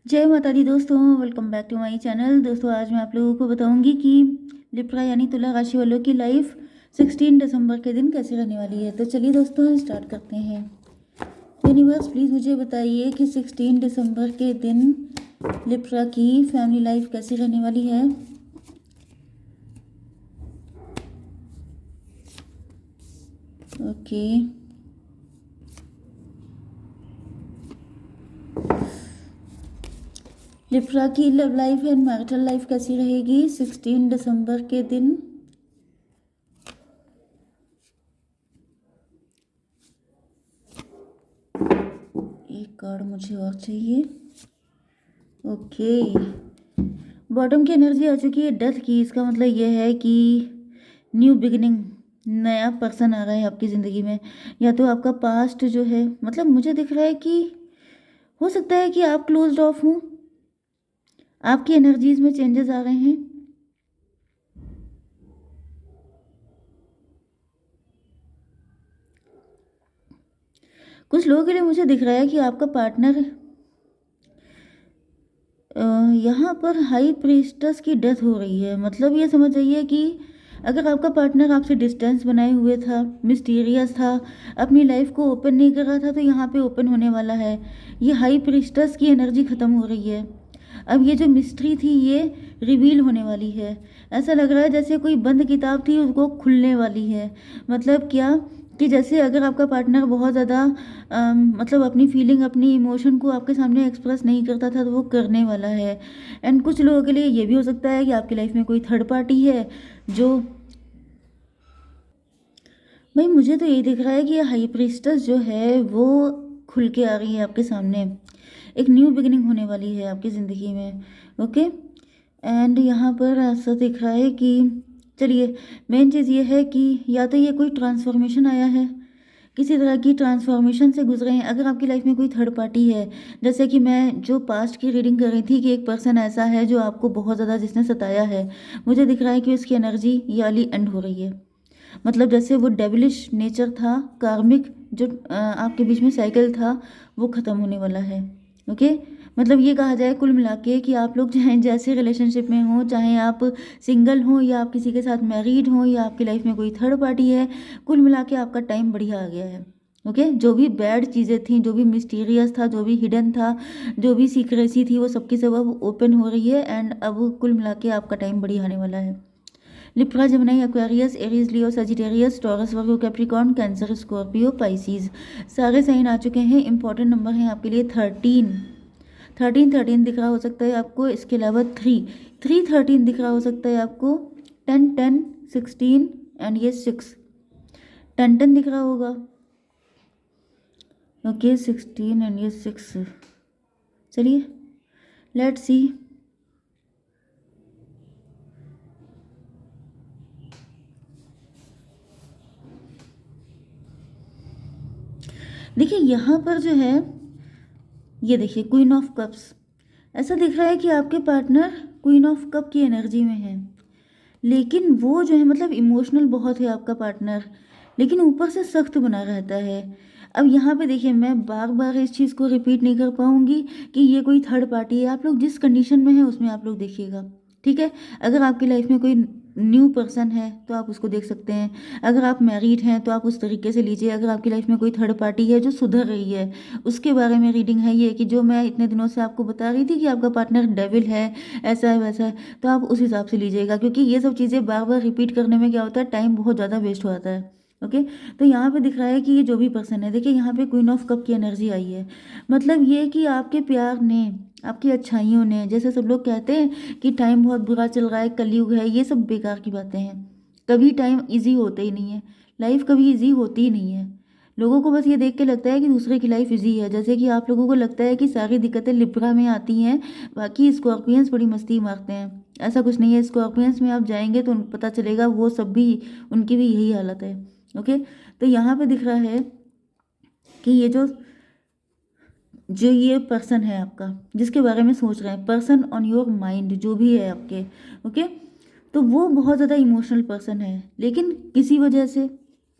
जय माता दी दोस्तों, welcome back to my channel. दोस्तों आज मैं आप लोगों को बताऊंगी कि लिब्रा यानी तुला राशि वालों की लाइफ 16 दिसंबर के दिन कैसी रहने वाली है। तो चलिए दोस्तों स्टार्ट करते हैं। यूनिवर्स प्लीज़ मुझे बताइए कि 16 दिसंबर के दिन लिब्रा की फैमिली लाइफ कैसी रहने वाली है। ओके, लिब्रा की love life and marital life कैसी रहेगी 16 दिसंबर के दिन। एक कार्ड मुझे और चाहिए। ओके, बॉटम की एनर्जी आ चुकी है डेथ की। इसका मतलब ये है कि न्यू बिगिनिंग, नया पर्सन आ रहा है आपकी ज़िंदगी में। या तो आपका पास्ट जो है, मतलब मुझे दिख रहा है कि हो सकता है कि आप क्लोज्ड ऑफ हों, आपकी एनर्जीज में चेंजेस आ रहे हैं। कुछ लोगों के लिए मुझे दिख रहा है कि आपका पार्टनर यहाँ पर हाई प्रीस्टस की डेथ हो रही है। मतलब ये समझ जाइए कि अगर आपका पार्टनर आपसे डिस्टेंस बनाए हुए था, मिस्टीरियस था, अपनी लाइफ को ओपन नहीं कर रहा था, तो यहाँ पे ओपन होने वाला है। ये हाई प्रीस्टस की एनर्जी ख़त्म हो रही है। अब ये जो मिस्ट्री थी ये रिवील होने वाली है। ऐसा लग रहा है जैसे कोई बंद किताब थी, उसको खुलने वाली है। मतलब क्या कि जैसे अगर आपका पार्टनर बहुत ज़्यादा मतलब अपनी फीलिंग, अपनी इमोशन को आपके सामने एक्सप्रेस नहीं करता था, तो वो करने वाला है। एंड कुछ लोगों के लिए ये भी हो सकता है कि आपकी लाइफ में कोई थर्ड पार्टी है जो, भाई मुझे तो यही दिख रहा है कि हाई प्रीस्टस जो है वो खुल के आ रही है आपके सामने। एक न्यू बिगिनिंग होने वाली है आपकी ज़िंदगी में। ओके, एंड यहाँ पर ऐसा दिख रहा है कि चलिए, मेन चीज़ ये है कि या तो ये कोई ट्रांसफॉर्मेशन आया है, किसी तरह की ट्रांसफॉर्मेशन से गुजरे हैं। अगर आपकी लाइफ में कोई थर्ड पार्टी है, जैसे कि मैं जो पास्ट की रीडिंग कर रही थी कि एक पर्सन ऐसा है जो आपको बहुत ज़्यादा जिसने सताया है, मुझे दिख रहा है कि उसकी एनर्जी ये वाली एंड हो रही है। मतलब जैसे वो डेविलिश नेचर था, कार्मिक जो आपके बीच में साइकिल था, वो ख़त्म होने वाला है। ओके, मतलब ये कहा जाए कुल मिला के कि आप लोग चाहे जैसे रिलेशनशिप में हो, चाहे आप सिंगल हो या आप किसी के साथ मैरिड हो या आपकी लाइफ में कोई थर्ड पार्टी है, कुल मिला के आपका टाइम बढ़िया आ गया है। ओके, जो भी बैड चीज़ें थी, जो भी मिस्टीरियस था, जो भी हिडन था, जो भी सीक्रेसी थी, वो सबकी सब अब ओपन हो रही है। एंड अब कुल मिला के आपका टाइम बढ़िया आने वाला है। लिब्रा, जेमिनी, एक्वेरियस, एरीज, लियो, सजिटेरियस, टॉरस, वर्गो, कैप्रिकॉर्न, कैंसर, स्कॉर्पियो, पाइसीज, सारे साइन आ चुके हैं। इंपॉर्टेंट नंबर है आपके लिए 13। 13 दिख रहा हो सकता है आपको। इसके अलावा 13 दिख रहा हो सकता है आपको। 10 16 एंड ये 6, 10 दिख रहा होगा। ओके, 16 एंड ये 6। चलिए लेट्स सी। देखिए यहाँ पर जो है, ये देखिए क्वीन ऑफ कप्स। ऐसा दिख रहा है कि आपके पार्टनर क्वीन ऑफ कप की एनर्जी में है, लेकिन वो जो है मतलब इमोशनल बहुत है आपका पार्टनर, लेकिन ऊपर से सख्त बना रहता है। अब यहाँ पे देखिए, मैं बार बार इस चीज़ को रिपीट नहीं कर पाऊंगी कि ये कोई थर्ड पार्टी है। आप लोग जिस कंडीशन में हैं उसमें आप लोग देखिएगा, ठीक है। अगर आपकी लाइफ में कोई न्यू पर्सन है तो आप उसको देख सकते हैं। अगर आप मैरिड हैं तो आप उस तरीके से लीजिए। अगर आपकी लाइफ में कोई थर्ड पार्टी है जो सुधर रही है, उसके बारे में रीडिंग है ये, कि जो मैं इतने दिनों से आपको बता रही थी कि आपका पार्टनर डेविल है, ऐसा है वैसा है, तो आप उस हिसाब से लीजिएगा। क्योंकि ये सब चीज़ें बार बार रिपीट करने में क्या होता है, टाइम बहुत ज़्यादा वेस्ट हो जाता है। ओके, तो यहाँ पे दिख रहा है कि ये जो भी पर्सन है, देखिए यहाँ पे क्वीन ऑफ कप की एनर्जी आई है। मतलब ये कि आपके प्यार ने, आपकी अच्छाइयों ने, जैसे सब लोग कहते हैं कि टाइम बहुत बुरा चल रहा है, कलयुग है, ये सब बेकार की बातें हैं। कभी टाइम इजी होता ही नहीं है, लाइफ कभी इजी होती ही नहीं है। लोगों को बस ये देख के लगता है कि दूसरे की लाइफ इजी है। जैसे कि आप लोगों को लगता है कि सारी दिक्कतें लिब्रा में आती हैं, बाकी स्कॉर्पियंस बड़ी मस्ती मारते हैं। ऐसा कुछ नहीं है। स्कॉर्पियंस में आप जाएंगे तो पता चलेगा वो सब भी, उनकी भी यही हालत है। ओके, तो यहाँ पे दिख रहा है कि ये जो जो ये पर्सन है आपका, जिसके बारे में सोच रहे हैं, पर्सन ऑन योर माइंड जो भी है आपके, ओके, तो वो बहुत ज़्यादा इमोशनल पर्सन है। लेकिन किसी वजह से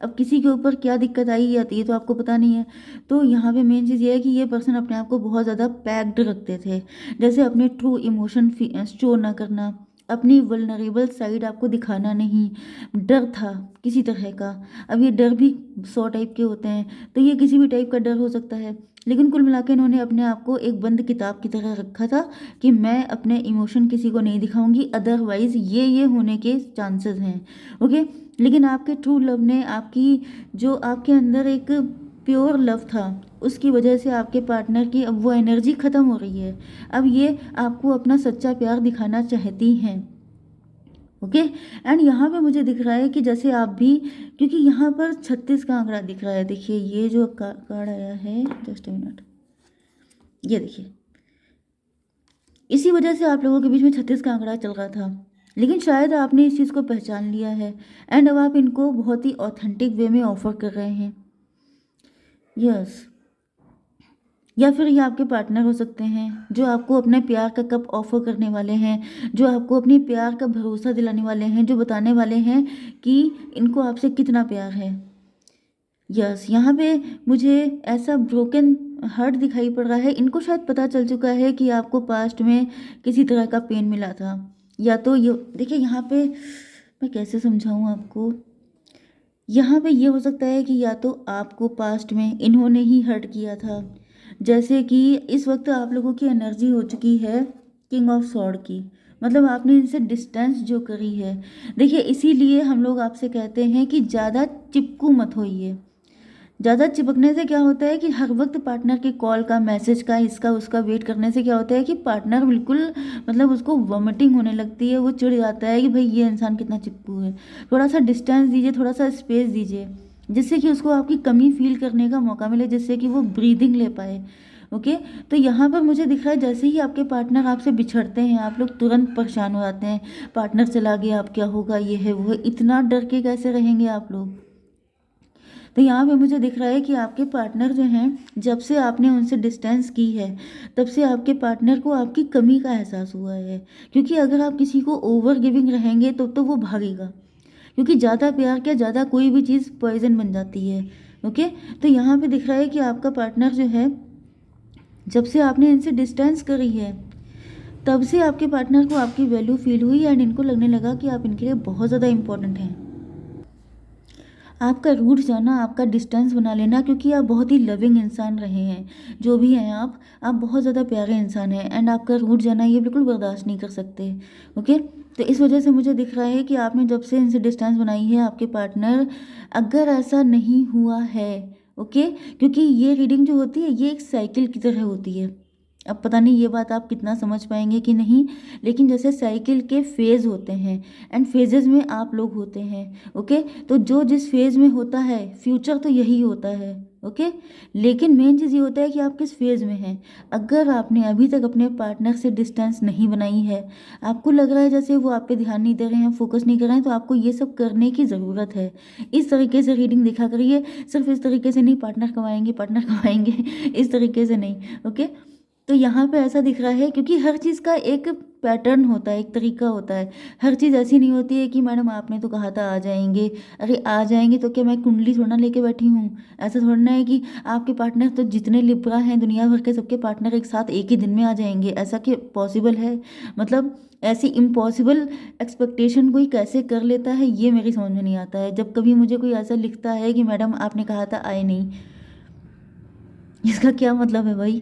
अब किसी के ऊपर क्या दिक्कत आई आती है तो आपको पता नहीं है। तो यहाँ पे मेन चीज़ ये है कि ये पर्सन अपने आप को बहुत ज़्यादा पैक्ड रखते थे, जैसे अपने ट्रू इमोशन शो ना करना, अपनी वल्नरेबल साइड आपको दिखाना नहीं, डर था किसी तरह का। अब ये डर भी 100 टाइप के होते हैं, तो ये किसी भी टाइप का डर हो सकता है, लेकिन कुल मिला के इन्होंने अपने आप को एक बंद किताब की तरह रखा था कि मैं अपने इमोशन किसी को नहीं दिखाऊंगी, अदरवाइज ये होने के चांसेस हैं। ओके, लेकिन आपके ट्रू लव ने आपकी, जो आपके अंदर एक प्योर लव था, उसकी वजह से आपके पार्टनर की अब वो एनर्जी ख़त्म हो रही है। अब ये आपको अपना सच्चा प्यार दिखाना चाहती हैं। ओके, एंड यहाँ पे मुझे दिख रहा है कि जैसे आप भी, क्योंकि यहाँ पर 36 का आंकड़ा दिख रहा है। देखिए ये जो कार्ड आया है, जस्ट अ मिनट, ये देखिए, इसी वजह से आप लोगों के बीच में 36 का आंकड़ा चल रहा था, लेकिन शायद आपने इस चीज़ को पहचान लिया है एंड अब आप इनको बहुत ही ऑथेंटिक वे में ऑफर कर रहे हैं। यस, या फिर ये आपके पार्टनर हो सकते हैं जो आपको अपने प्यार का कप ऑफर करने वाले हैं, जो आपको अपने प्यार का भरोसा दिलाने वाले हैं, जो बताने वाले हैं कि इनको आपसे कितना प्यार है। यस, यहाँ पे मुझे ऐसा ब्रोकन हार्ट दिखाई पड़ रहा है। इनको शायद पता चल चुका है कि आपको पास्ट में किसी तरह का पेन मिला था, या तो ये देखिए यहाँ पे मैं कैसे समझाऊँ आपको। यहाँ पे ये हो सकता है कि या तो आपको पास्ट में इन्होंने ही हर्ट किया था, जैसे कि इस वक्त आप लोगों की एनर्जी हो चुकी है किंग ऑफ सॉर्ड की, मतलब आपने इनसे डिस्टेंस जो करी है। देखिए इसीलिए हम लोग आपसे कहते हैं कि ज़्यादा चिपकू मत होइए। ज़्यादा चिपकने से क्या होता है कि हर वक्त पार्टनर के कॉल का, मैसेज का, इसका उसका वेट करने से क्या होता है कि पार्टनर बिल्कुल, मतलब उसको वॉमिटिंग होने लगती है, वो चिढ़ जाता है कि भाई ये इंसान कितना चिपकू है। थोड़ा सा डिस्टेंस दीजिए, थोड़ा सा स्पेस दीजिए, जिससे कि उसको आपकी कमी फील करने का मौका मिले, जिससे कि वो ब्रीदिंग ले पाए। ओके, तो यहाँ पर मुझे दिख रहा है जैसे ही आपके पार्टनर आपसे बिछड़ते हैं, आप लोग तुरंत परेशान हो जाते हैं, पार्टनर चला गया अब क्या होगा, ये है वो है, इतना डर के कैसे रहेंगे आप लोग। तो यहाँ पे मुझे दिख रहा है कि आपके पार्टनर जो हैं, जब से आपने उनसे डिस्टेंस की है, तब से आपके पार्टनर को आपकी कमी का एहसास हुआ है। क्योंकि अगर आप किसी को ओवर गिविंग रहेंगे तो वो भागेगा, क्योंकि ज़्यादा प्यार क्या, ज़्यादा कोई भी चीज़ पॉइजन बन जाती है। ओके, तो यहाँ पे दिख रहा है कि आपका पार्टनर जो है, जब से आपने इनसे डिस्टेंस करी है, तब से आपके पार्टनर को आपकी वैल्यू फील हुई एंड इनको लगने लगा कि आप इनके लिए बहुत ज़्यादा इंपॉर्टेंट हैं। आपका रूठ जाना, आपका डिस्टेंस बना लेना, क्योंकि आप बहुत ही लविंग इंसान रहे हैं, जो भी हैं आप बहुत ज़्यादा प्यारे इंसान हैं, एंड आपका रूठ जाना ये बिल्कुल बर्दाश्त नहीं कर सकते। ओके, तो इस वजह से मुझे दिख रहा है कि आपने जब से इनसे डिस्टेंस बनाई है, आपके पार्टनर, अगर ऐसा नहीं हुआ है, ओके, क्योंकि ये रीडिंग जो होती है ये एक साइकिल की तरह होती है। अब पता नहीं ये बात आप कितना समझ पाएंगे कि नहीं, लेकिन जैसे साइकिल के फेज़ होते हैं एंड फेजेस में आप लोग होते हैं। ओके, तो जो जिस फेज़ में होता है, फ्यूचर तो यही होता है। ओके, लेकिन मेन चीज़ ये होता है कि आप किस फेज़ में हैं। अगर आपने अभी तक अपने पार्टनर से डिस्टेंस नहीं बनाई है, आपको लग रहा है जैसे वो आप पे ध्यान नहीं दे रहे हैं, फोकस नहीं कर रहे हैं, तो आपको ये सब करने की ज़रूरत है। इस तरीके से रीडिंग दिखा करिए, सिर्फ इस तरीके से नहीं, पार्टनर कमाएंगे पार्टनर कमाएंगे इस तरीके से नहीं। ओके, तो यहाँ पे ऐसा दिख रहा है, क्योंकि हर चीज़ का एक पैटर्न होता है, एक तरीका होता है। हर चीज़ ऐसी नहीं होती है कि मैडम आपने तो कहा था आ जाएंगे, अरे आ जाएंगे तो क्या मैं कुंडली थोड़ा ना लेके बैठी हूँ। ऐसा थोड़ा ना है कि आपके पार्टनर, तो जितने लिब्रा हैं दुनिया भर के, सबके पार्टनर एक साथ एक ही दिन में आ जाएंगे, ऐसा क्या पॉसिबल है? मतलब ऐसी इम्पॉसिबल एक्सपेक्टेशन कोई कैसे कर लेता है, ये मेरी समझ में नहीं आता है। जब कभी मुझे कोई ऐसा लिखता है कि मैडम आपने कहा था आए नहीं, इसका क्या मतलब है भाई?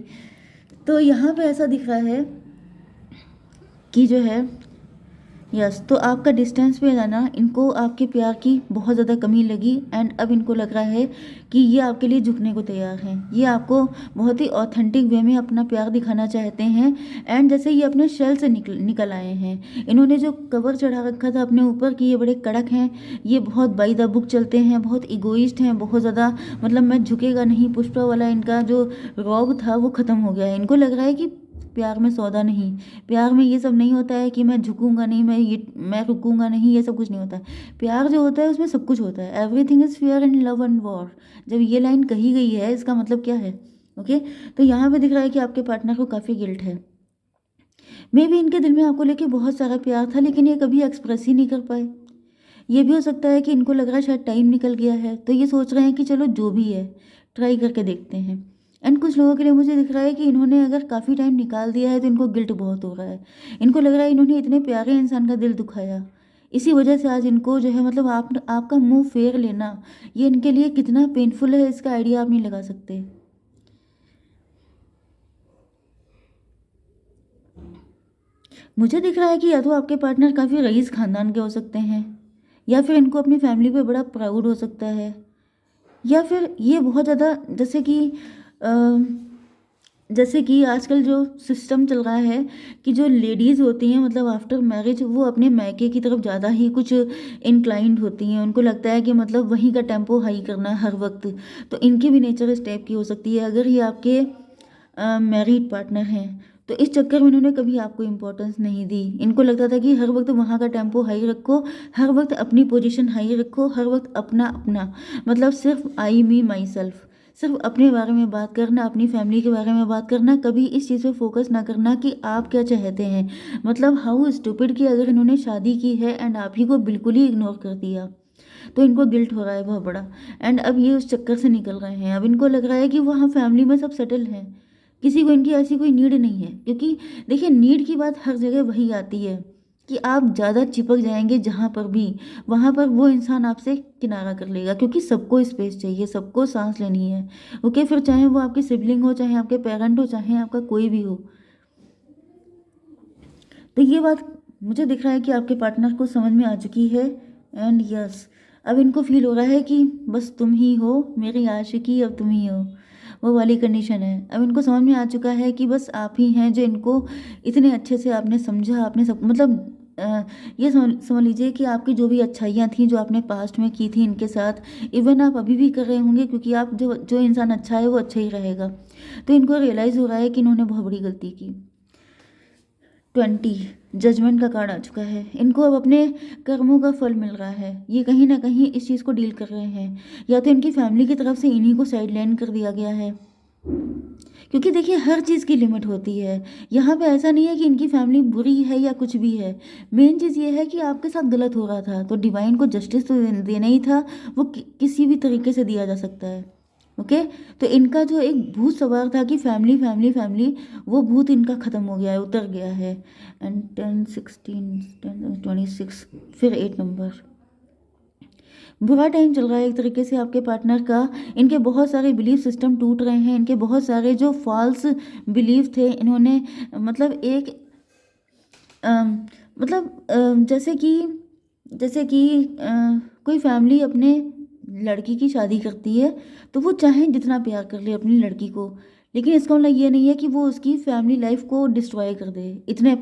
तो यहाँ पे ऐसा दिख रहा है कि जो है, यस, तो आपका डिस्टेंस पे जाना, इनको आपके प्यार की बहुत ज़्यादा कमी लगी एंड अब इनको लग रहा है कि ये आपके लिए झुकने को तैयार हैं। ये आपको बहुत ही ऑथेंटिक वे में अपना प्यार दिखाना चाहते हैं एंड जैसे ये अपने शेल से निकल आए हैं। इन्होंने जो कवर चढ़ा रखा था अपने ऊपर कि ये बड़े कड़क हैं, ये बहुत बाय द बुक चलते हैं, बहुत इगोइस्ट हैं, बहुत ज़्यादा, मतलब मैं झुकेगा नहीं, पुष्पा वाला इनका जो रौब था वो ख़त्म हो गया है। इनको लग रहा है कि प्यार में सौदा नहीं, प्यार में ये सब नहीं होता है कि मैं झुकूंगा नहीं, मैं रुकूंगा नहीं, ये सब कुछ नहीं होता है। प्यार जो होता है उसमें सब कुछ होता है। Everything is fair in love and war, जब ये लाइन कही गई है इसका मतलब क्या है? ओके, तो यहाँ पे दिख रहा है कि आपके पार्टनर को काफ़ी गिल्ट है। मे बी इनके दिल में आपको लेके बहुत सारा प्यार था, लेकिन ये कभी एक्सप्रेस ही नहीं कर पाए। ये भी हो सकता है कि इनको लग रहा है शायद टाइम निकल गया है, तो ये सोच रहे हैं कि चलो जो भी है ट्राई करके देखते हैं। एंड कुछ लोगों के लिए मुझे दिख रहा है कि इन्होंने अगर काफ़ी टाइम निकाल दिया है तो इनको गिल्ट बहुत हो रहा है। इनको लग रहा है इन्होंने इतने प्यारे इंसान का दिल दुखाया, इसी वजह से आज इनको जो है मतलब आपका मुंह फेर लेना ये इनके लिए कितना पेनफुल है, इसका आइडिया आप नहीं लगा सकते। मुझे दिख रहा है कि या तो आपके पार्टनर काफ़ी रईस खानदान के हो सकते हैं, या फिर इनको अपनी फैमिली पे बड़ा प्राउड हो सकता है, या फिर ये बहुत ज़्यादा अ, जैसे कि आजकल जो सिस्टम चल रहा है कि जो लेडीज़ होती हैं मतलब आफ्टर मैरिज वो अपने मायके की तरफ ज़्यादा ही कुछ इंक्लाइंड होती हैं। उनको लगता है कि मतलब वहीं का टेम्पो हाई करना है हर वक्त। तो इनकी भी नेचर इस टाइप की हो सकती है अगर ये आपके मैरिड पार्टनर हैं। तो इस चक्कर में इन्होंने कभी आपको इम्पोर्टेंस नहीं दी। इनको लगता था कि हर वक्त वहाँ का टेम्पो हाई रखो, हर वक्त अपनी पोजीशन हाई रखो, हर वक्त अपना अपना मतलब सिर्फ आई मी माई सेल्फ, सिर्फ अपने बारे में बात करना, अपनी फैमिली के बारे में बात करना, कभी इस चीज़ पे फोकस ना करना कि आप क्या चाहते हैं। मतलब हाउ स्टूपिड कि अगर इन्होंने शादी की है एंड आप ही को बिल्कुल ही इग्नोर कर दिया, तो इनको गिल्ट हो रहा है बहुत बड़ा। एंड अब ये उस चक्कर से निकल रहे हैं। अब इनको लग रहा है कि वहाँ फैमिली में सब सेटल हैं, किसी को इनकी ऐसी कोई नीड नहीं है। क्योंकि देखिए नीड की बात हर जगह वही आती है कि आप ज़्यादा चिपक जाएंगे जहाँ पर भी, वहाँ पर वो इंसान आपसे किनारा कर लेगा, क्योंकि सबको स्पेस चाहिए, सबको सांस लेनी है। ओके, फिर चाहे वो आपकी सिबलिंग हो, चाहे आपके पेरेंट हो, चाहे आपका कोई भी हो। तो ये बात मुझे दिख रहा है कि आपके पार्टनर को समझ में आ चुकी है। एंड यस, अब इनको फील हो रहा है कि बस तुम ही हो मेरी आशिकी, अब तुम ही हो, वो वाली कंडीशन है। अब इनको समझ में आ चुका है कि बस आप ही हैं जो इनको इतने अच्छे से आपने समझा, आपने सब मतलब ये समझ लीजिए कि आपकी जो भी अच्छाइयाँ थी जो आपने पास्ट में की थी इनके साथ, इवन आप अभी भी कर रहे होंगे, क्योंकि आप जो जो इंसान अच्छा है वो अच्छा ही रहेगा। तो इनको रियलाइज़ हो रहा है कि इन्होंने बहुत बड़ी गलती की। 20 जजमेंट का कार्ड आ चुका है। इनको अब अपने कर्मों का फल मिल रहा है। ये कहीं ना कहीं इस चीज़ को डील कर रहे हैं, या तो इनकी फैमिली की तरफ से इन्हीं को साइडलाइन कर दिया गया है। क्योंकि देखिए हर चीज़ की लिमिट होती है। यहाँ पे ऐसा नहीं है कि इनकी फैमिली बुरी है या कुछ भी है। मेन चीज़ ये है कि आपके साथ गलत हो रहा था, तो डिवाइन को जस्टिस तो देना ही था। वो किसी भी तरीके से दिया जा सकता है। ओके, तो इनका जो एक भूत सवार था कि फैमिली फैमिली फैमिली, वो भूत इनका ख़त्म हो गया है, उतर गया है। एंड 10 16 10 26 फिर 8 नंबर, बुरा टाइम चल रहा है एक तरीके से आपके पार्टनर का। इनके बहुत सारे बिलीफ सिस्टम टूट रहे हैं। इनके बहुत सारे जो फॉल्स बिलीफ थे इन्होंने मतलब एक जैसे कि कोई फैमिली अपने लड़की की शादी करती है, तो वो चाहे जितना प्यार कर ले अपनी लड़की को, लेकिन इसका मतलब ये नहीं है कि वो उसकी फैमिली लाइफ को डिस्ट्रॉय कर दे। इतना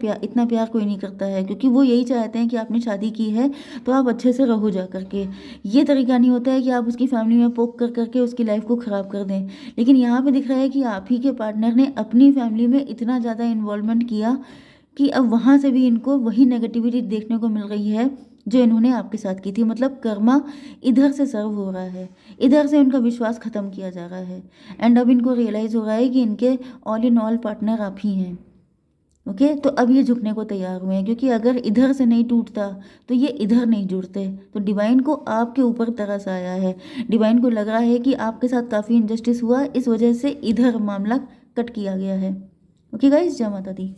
प्यार कोई नहीं करता है, क्योंकि वो यही चाहते हैं कि आपने शादी की है तो आप अच्छे से रहो जा करके। ये तरीका नहीं होता है कि आप उसकी फैमिली में पोक कर करके उसकी लाइफ को ख़राब कर दें। लेकिन यहाँ पे दिख रहा है कि आप ही के पार्टनर ने अपनी फैमिली में इतना ज़्यादा इन्वॉल्वमेंट किया कि अब वहाँ से भी इनको वही नेगेटिविटी देखने को मिल रही है जो इन्होंने आपके साथ की थी। मतलब कर्मा इधर से सर्व हो रहा है, इधर से उनका विश्वास ख़त्म किया जा रहा है। एंड अब इनको रियलाइज़ हो रहा है कि इनके ऑल इन ऑल पार्टनर आप ही हैं। ओके, तो अब ये झुकने को तैयार हुए हैं, क्योंकि अगर इधर से नहीं टूटता तो ये इधर नहीं जुड़ते। तो डिवाइन को आपके ऊपर तरस आया है। डिवाइन को लग रहा है कि आपके साथ काफ़ी इनजस्टिस हुआ, इस वजह से इधर मामला कट किया गया है। ओके गाइस, जय माता दी।